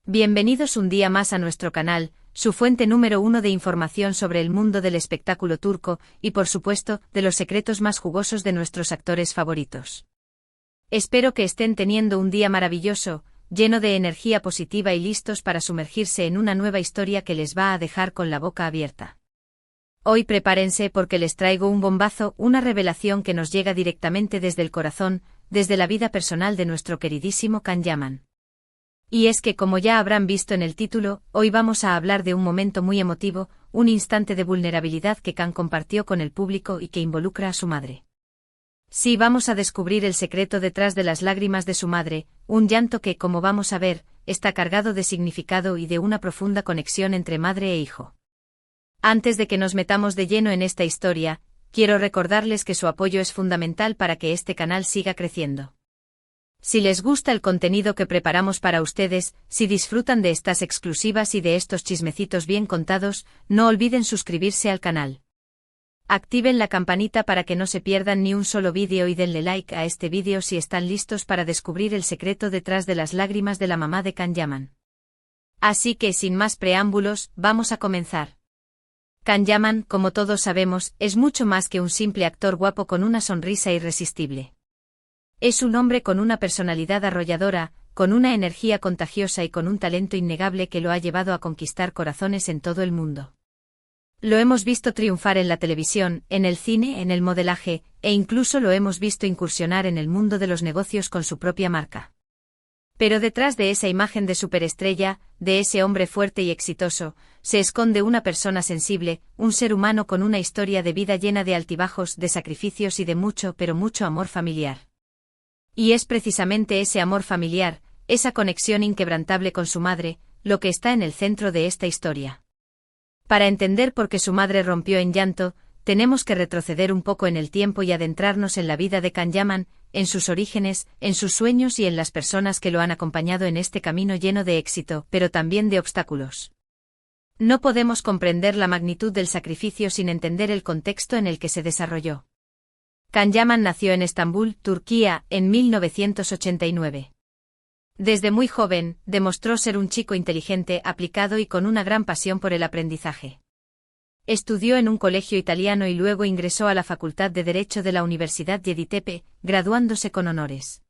Bienvenidos un día más a nuestro canal, su fuente número 1 de información sobre el mundo del espectáculo turco y, por supuesto, de los secretos más jugosos de nuestros actores favoritos. Espero que estén teniendo un día maravilloso, lleno de energía positiva y listos para sumergirse en una nueva historia que les va a dejar con la boca abierta. Hoy prepárense porque les traigo un bombazo, una revelación que nos llega directamente desde el corazón, desde la vida personal de nuestro queridísimo Can Yaman. Y es que, como ya habrán visto en el título, hoy vamos a hablar de un momento muy emotivo, un instante de vulnerabilidad que Can compartió con el público y que involucra a su madre. Sí, vamos a descubrir el secreto detrás de las lágrimas de su madre, un llanto que, como vamos a ver, está cargado de significado y de una profunda conexión entre madre e hijo. Antes de que nos metamos de lleno en esta historia, quiero recordarles que su apoyo es fundamental para que este canal siga creciendo. Si les gusta el contenido que preparamos para ustedes, si disfrutan de estas exclusivas y de estos chismecitos bien contados, no olviden suscribirse al canal. Activen la campanita para que no se pierdan ni un solo vídeo y denle like a este vídeo si están listos para descubrir el secreto detrás de las lágrimas de la mamá de Can Yaman. Así que, sin más preámbulos, vamos a comenzar. Can Yaman, como todos sabemos, es mucho más que un simple actor guapo con una sonrisa irresistible. Es un hombre con una personalidad arrolladora, con una energía contagiosa y con un talento innegable que lo ha llevado a conquistar corazones en todo el mundo. Lo hemos visto triunfar en la televisión, en el cine, en el modelaje, e incluso lo hemos visto incursionar en el mundo de los negocios con su propia marca. Pero detrás de esa imagen de superestrella, de ese hombre fuerte y exitoso, se esconde una persona sensible, un ser humano con una historia de vida llena de altibajos, de sacrificios y de mucho, pero mucho amor familiar. Y es precisamente ese amor familiar, esa conexión inquebrantable con su madre, lo que está en el centro de esta historia. Para entender por qué su madre rompió en llanto, tenemos que retroceder un poco en el tiempo y adentrarnos en la vida de Can Yaman, en sus orígenes, en sus sueños y en las personas que lo han acompañado en este camino lleno de éxito, pero también de obstáculos. No podemos comprender la magnitud del sacrificio sin entender el contexto en el que se desarrolló. Can Yaman nació en Estambul, Turquía, en 1989. Desde muy joven, demostró ser un chico inteligente, aplicado y con una gran pasión por el aprendizaje. Estudió en un colegio italiano y luego ingresó a la Facultad de Derecho de la Universidad Yeditepe, graduándose con honores.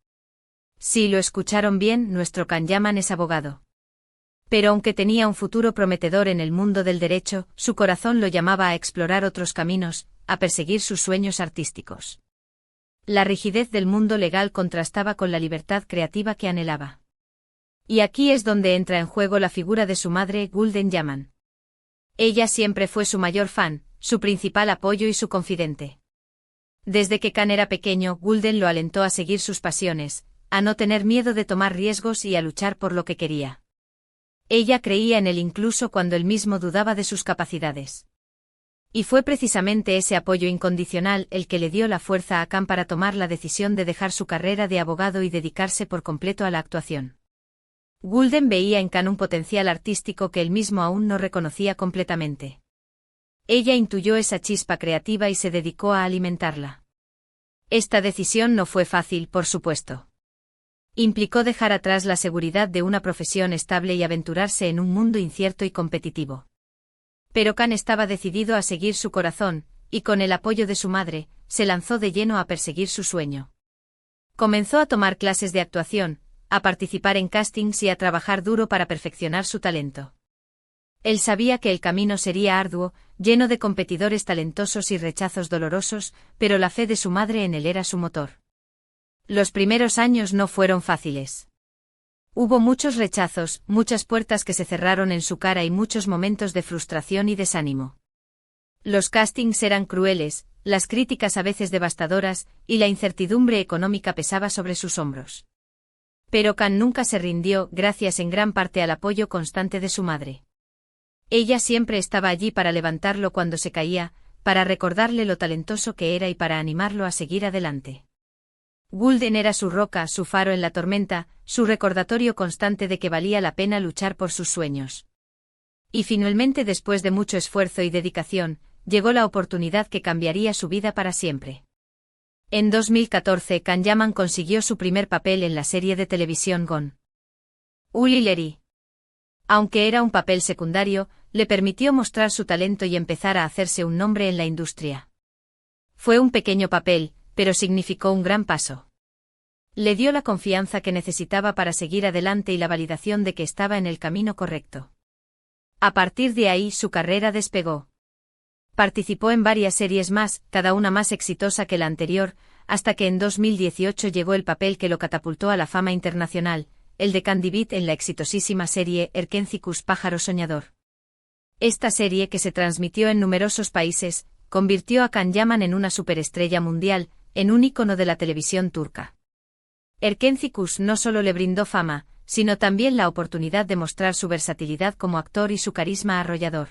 Sí, lo escucharon bien, nuestro Can Yaman es abogado. Pero aunque tenía un futuro prometedor en el mundo del derecho, su corazón lo llamaba a explorar otros caminos, a perseguir sus sueños artísticos. La rigidez del mundo legal contrastaba con la libertad creativa que anhelaba. Y aquí es donde entra en juego la figura de su madre, Gülden Yaman. Ella siempre fue su mayor fan, su principal apoyo y su confidente. Desde que Can era pequeño, Gülden lo alentó a seguir sus pasiones, a no tener miedo de tomar riesgos y a luchar por lo que quería. Ella creía en él incluso cuando él mismo dudaba de sus capacidades. Y fue precisamente ese apoyo incondicional el que le dio la fuerza a Can para tomar la decisión de dejar su carrera de abogado y dedicarse por completo a la actuación. Gülden veía en Can un potencial artístico que él mismo aún no reconocía completamente. Ella intuyó esa chispa creativa y se dedicó a alimentarla. Esta decisión no fue fácil, por supuesto. Implicó dejar atrás la seguridad de una profesión estable y aventurarse en un mundo incierto y competitivo. Pero Can estaba decidido a seguir su corazón, y con el apoyo de su madre, se lanzó de lleno a perseguir su sueño. Comenzó a tomar clases de actuación, a participar en castings y a trabajar duro para perfeccionar su talento. Él sabía que el camino sería arduo, lleno de competidores talentosos y rechazos dolorosos, pero la fe de su madre en él era su motor. Los primeros años no fueron fáciles. Hubo muchos rechazos, muchas puertas que se cerraron en su cara y muchos momentos de frustración y desánimo. Los castings eran crueles, las críticas a veces devastadoras, y la incertidumbre económica pesaba sobre sus hombros. Pero Can nunca se rindió, gracias en gran parte al apoyo constante de su madre. Ella siempre estaba allí para levantarlo cuando se caía, para recordarle lo talentoso que era y para animarlo a seguir adelante. Gülden era su roca, su faro en la tormenta, su recordatorio constante de que valía la pena luchar por sus sueños. Y finalmente, después de mucho esfuerzo y dedicación, llegó la oportunidad que cambiaría su vida para siempre. En 2014, Can Yaman consiguió su primer papel en la serie de televisión Gone. Uli Leri. Aunque era un papel secundario, le permitió mostrar su talento y empezar a hacerse un nombre en la industria. Fue un pequeño papel, pero significó un gran paso. Le dio la confianza que necesitaba para seguir adelante y la validación de que estaba en el camino correcto. A partir de ahí su carrera despegó. Participó en varias series más, cada una más exitosa que la anterior, hasta que en 2018 llegó el papel que lo catapultó a la fama internacional, el de Candy Beat en la exitosísima serie Erkencicus Pájaro Soñador. Esta serie, que se transmitió en numerosos países, convirtió a Can Yaman en una superestrella mundial, en un ícono de la televisión turca. Erkencicus no solo le brindó fama, sino también la oportunidad de mostrar su versatilidad como actor y su carisma arrollador.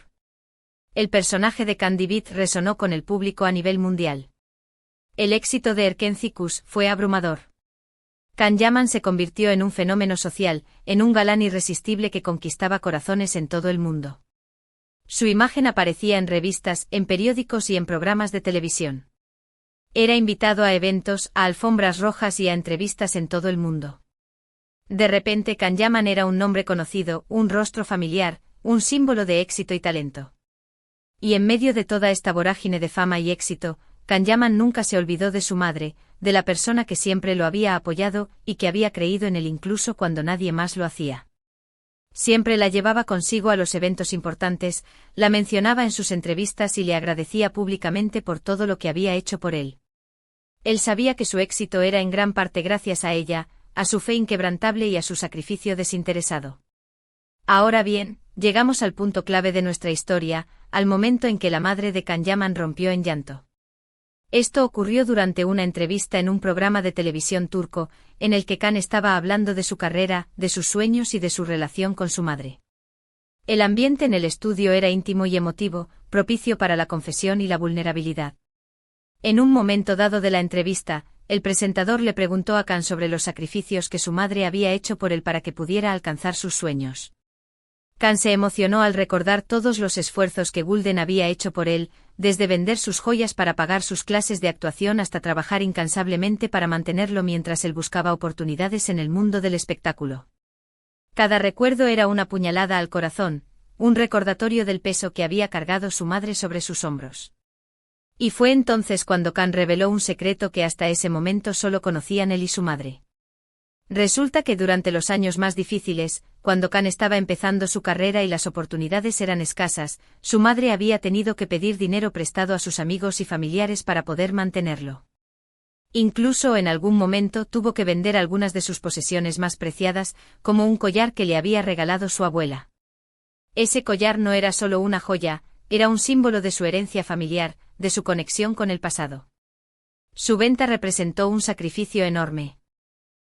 El personaje de Candy Beat resonó con el público a nivel mundial. El éxito de Erkencicus fue abrumador. Can Yaman se convirtió en un fenómeno social, en un galán irresistible que conquistaba corazones en todo el mundo. Su imagen aparecía en revistas, en periódicos y en programas de televisión. Era invitado a eventos, a alfombras rojas y a entrevistas en todo el mundo. De repente Can Yaman era un nombre conocido, un rostro familiar, un símbolo de éxito y talento. Y en medio de toda esta vorágine de fama y éxito, Can Yaman nunca se olvidó de su madre, de la persona que siempre lo había apoyado y que había creído en él incluso cuando nadie más lo hacía. Siempre la llevaba consigo a los eventos importantes, la mencionaba en sus entrevistas y le agradecía públicamente por todo lo que había hecho por él. Él sabía que su éxito era en gran parte gracias a ella, a su fe inquebrantable y a su sacrificio desinteresado. Ahora bien, llegamos al punto clave de nuestra historia, al momento en que la madre de Can Yaman rompió en llanto. Esto ocurrió durante una entrevista en un programa de televisión turco, en el que Can estaba hablando de su carrera, de sus sueños y de su relación con su madre. El ambiente en el estudio era íntimo y emotivo, propicio para la confesión y la vulnerabilidad. En un momento dado de la entrevista, el presentador le preguntó a Can sobre los sacrificios que su madre había hecho por él para que pudiera alcanzar sus sueños. Can se emocionó al recordar todos los esfuerzos que Gulden había hecho por él, desde vender sus joyas para pagar sus clases de actuación hasta trabajar incansablemente para mantenerlo mientras él buscaba oportunidades en el mundo del espectáculo. Cada recuerdo era una puñalada al corazón, un recordatorio del peso que había cargado su madre sobre sus hombros. Y fue entonces cuando Can reveló un secreto que hasta ese momento solo conocían él y su madre. Resulta que durante los años más difíciles, cuando Can estaba empezando su carrera y las oportunidades eran escasas, su madre había tenido que pedir dinero prestado a sus amigos y familiares para poder mantenerlo. Incluso en algún momento tuvo que vender algunas de sus posesiones más preciadas, como un collar que le había regalado su abuela. Ese collar no era solo una joya, era un símbolo de su herencia familiar, de su conexión con el pasado. Su venta representó un sacrificio enorme.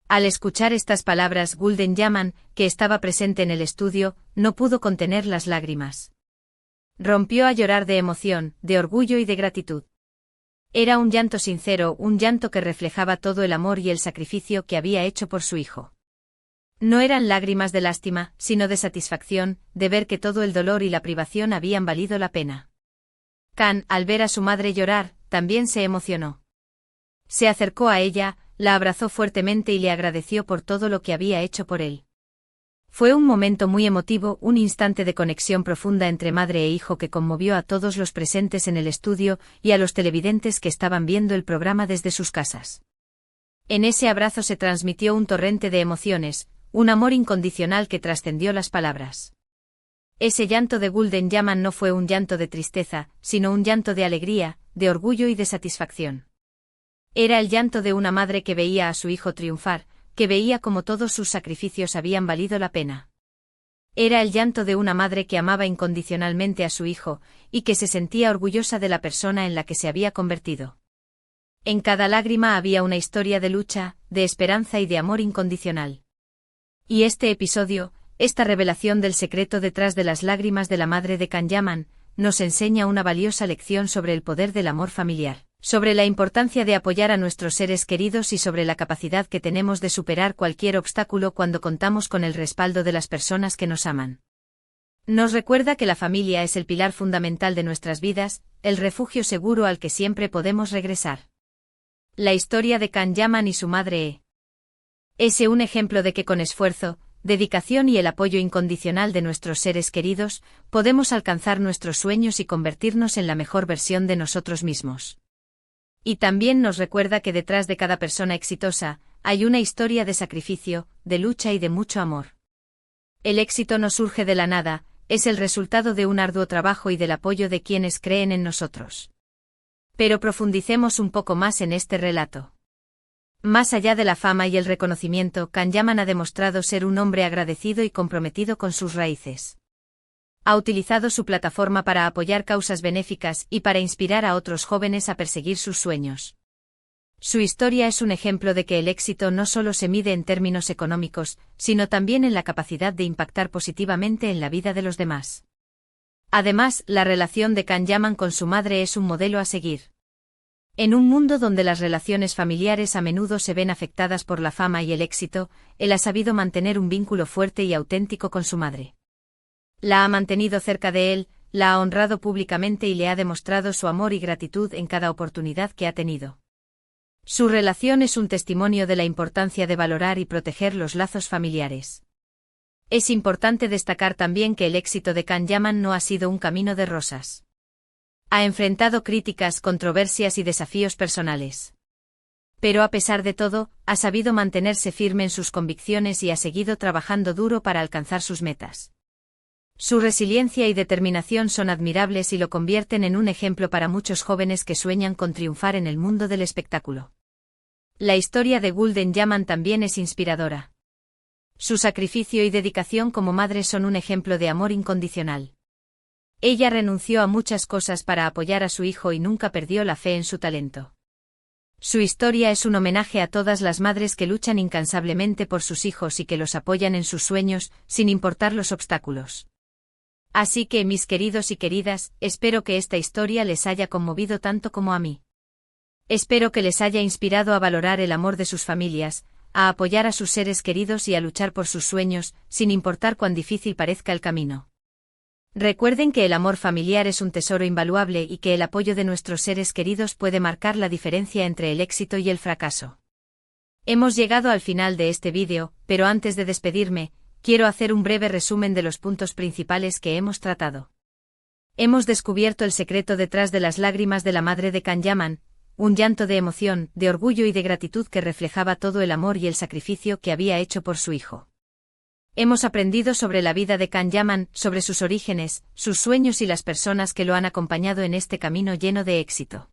Al escuchar estas palabras, Gulden Yaman, que estaba presente en el estudio, no pudo contener las lágrimas. Rompió a llorar de emoción, de orgullo y de gratitud. Era un llanto sincero, un llanto que reflejaba todo el amor y el sacrificio que había hecho por su hijo. No eran lágrimas de lástima, sino de satisfacción, de ver que todo el dolor y la privación habían valido la pena. Can, al ver a su madre llorar, también se emocionó. Se acercó a ella, la abrazó fuertemente y le agradeció por todo lo que había hecho por él. Fue un momento muy emotivo, un instante de conexión profunda entre madre e hijo que conmovió a todos los presentes en el estudio y a los televidentes que estaban viendo el programa desde sus casas. En ese abrazo se transmitió un torrente de emociones, un amor incondicional que trascendió las palabras. Ese llanto de Gulden Yaman no fue un llanto de tristeza, sino un llanto de alegría, de orgullo y de satisfacción. Era el llanto de una madre que veía a su hijo triunfar, que veía cómo todos sus sacrificios habían valido la pena. Era el llanto de una madre que amaba incondicionalmente a su hijo, y que se sentía orgullosa de la persona en la que se había convertido. En cada lágrima había una historia de lucha, de esperanza y de amor incondicional. Y este episodio, esta revelación del secreto detrás de las lágrimas de la madre de Can Yaman, nos enseña una valiosa lección sobre el poder del amor familiar, sobre la importancia de apoyar a nuestros seres queridos y sobre la capacidad que tenemos de superar cualquier obstáculo cuando contamos con el respaldo de las personas que nos aman. Nos recuerda que la familia es el pilar fundamental de nuestras vidas, el refugio seguro al que siempre podemos regresar. La historia de Can Yaman y su madre es un ejemplo de que con esfuerzo, dedicación y el apoyo incondicional de nuestros seres queridos, podemos alcanzar nuestros sueños y convertirnos en la mejor versión de nosotros mismos. Y también nos recuerda que detrás de cada persona exitosa, hay una historia de sacrificio, de lucha y de mucho amor. El éxito no surge de la nada, es el resultado de un arduo trabajo y del apoyo de quienes creen en nosotros. Pero profundicemos un poco más en este relato. Más allá de la fama y el reconocimiento, Kanyaman ha demostrado ser un hombre agradecido y comprometido con sus raíces. Ha utilizado su plataforma para apoyar causas benéficas y para inspirar a otros jóvenes a perseguir sus sueños. Su historia es un ejemplo de que el éxito no solo se mide en términos económicos, sino también en la capacidad de impactar positivamente en la vida de los demás. Además, la relación de Kanyaman con su madre es un modelo a seguir. En un mundo donde las relaciones familiares a menudo se ven afectadas por la fama y el éxito, él ha sabido mantener un vínculo fuerte y auténtico con su madre. La ha mantenido cerca de él, la ha honrado públicamente y le ha demostrado su amor y gratitud en cada oportunidad que ha tenido. Su relación es un testimonio de la importancia de valorar y proteger los lazos familiares. Es importante destacar también que el éxito de Kanyaman no ha sido un camino de rosas. Ha enfrentado críticas, controversias y desafíos personales. Pero a pesar de todo, ha sabido mantenerse firme en sus convicciones y ha seguido trabajando duro para alcanzar sus metas. Su resiliencia y determinación son admirables y lo convierten en un ejemplo para muchos jóvenes que sueñan con triunfar en el mundo del espectáculo. La historia de Golden Yaman también es inspiradora. Su sacrificio y dedicación como madre son un ejemplo de amor incondicional. Ella renunció a muchas cosas para apoyar a su hijo y nunca perdió la fe en su talento. Su historia es un homenaje a todas las madres que luchan incansablemente por sus hijos y que los apoyan en sus sueños, sin importar los obstáculos. Así que, mis queridos y queridas, espero que esta historia les haya conmovido tanto como a mí. Espero que les haya inspirado a valorar el amor de sus familias, a apoyar a sus seres queridos y a luchar por sus sueños, sin importar cuán difícil parezca el camino. Recuerden que el amor familiar es un tesoro invaluable y que el apoyo de nuestros seres queridos puede marcar la diferencia entre el éxito y el fracaso. Hemos llegado al final de este vídeo, pero antes de despedirme, quiero hacer un breve resumen de los puntos principales que hemos tratado. Hemos descubierto el secreto detrás de las lágrimas de la madre de Kanyaman, un llanto de emoción, de orgullo y de gratitud que reflejaba todo el amor y el sacrificio que había hecho por su hijo. Hemos aprendido sobre la vida de Kanyaman, sobre sus orígenes, sus sueños y las personas que lo han acompañado en este camino lleno de éxito.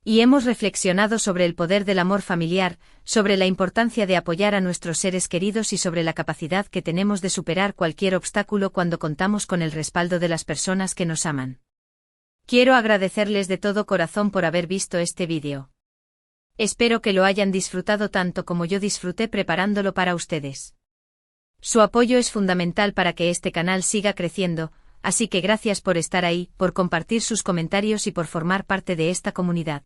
Y hemos reflexionado sobre el poder del amor familiar, sobre la importancia de apoyar a nuestros seres queridos y sobre la capacidad que tenemos de superar cualquier obstáculo cuando contamos con el respaldo de las personas que nos aman. Quiero agradecerles de todo corazón por haber visto este vídeo. Espero que lo hayan disfrutado tanto como yo disfruté preparándolo para ustedes. Su apoyo es fundamental para que este canal siga creciendo, así que gracias por estar ahí, por compartir sus comentarios y por formar parte de esta comunidad.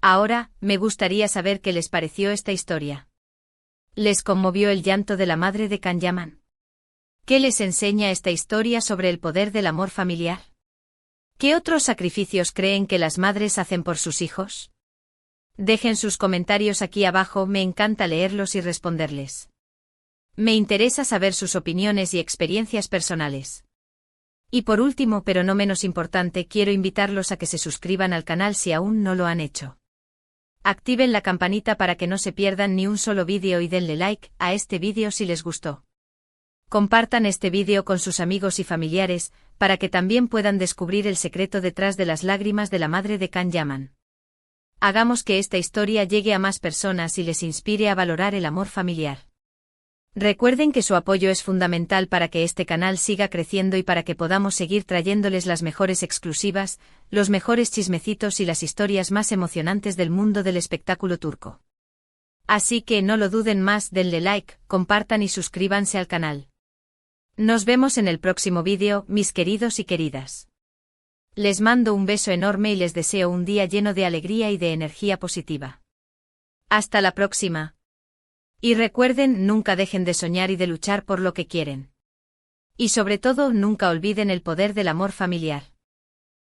Ahora, me gustaría saber qué les pareció esta historia. ¿Les conmovió el llanto de la madre de Kanyaman? ¿Qué les enseña esta historia sobre el poder del amor familiar? ¿Qué otros sacrificios creen que las madres hacen por sus hijos? Dejen sus comentarios aquí abajo, me encanta leerlos y responderles. Me interesa saber sus opiniones y experiencias personales. Y por último, pero no menos importante, quiero invitarlos a que se suscriban al canal si aún no lo han hecho. Activen la campanita para que no se pierdan ni un solo vídeo y denle like a este vídeo si les gustó. Compartan este vídeo con sus amigos y familiares, para que también puedan descubrir el secreto detrás de las lágrimas de la madre de Kanyaman. Hagamos que esta historia llegue a más personas y les inspire a valorar el amor familiar. Recuerden que su apoyo es fundamental para que este canal siga creciendo y para que podamos seguir trayéndoles las mejores exclusivas, los mejores chismecitos y las historias más emocionantes del mundo del espectáculo turco. Así que no lo duden más, denle like, compartan y suscríbanse al canal. Nos vemos en el próximo vídeo, mis queridos y queridas. Les mando un beso enorme y les deseo un día lleno de alegría y de energía positiva. Hasta la próxima. Y recuerden, nunca dejen de soñar y de luchar por lo que quieren. Y sobre todo, nunca olviden el poder del amor familiar.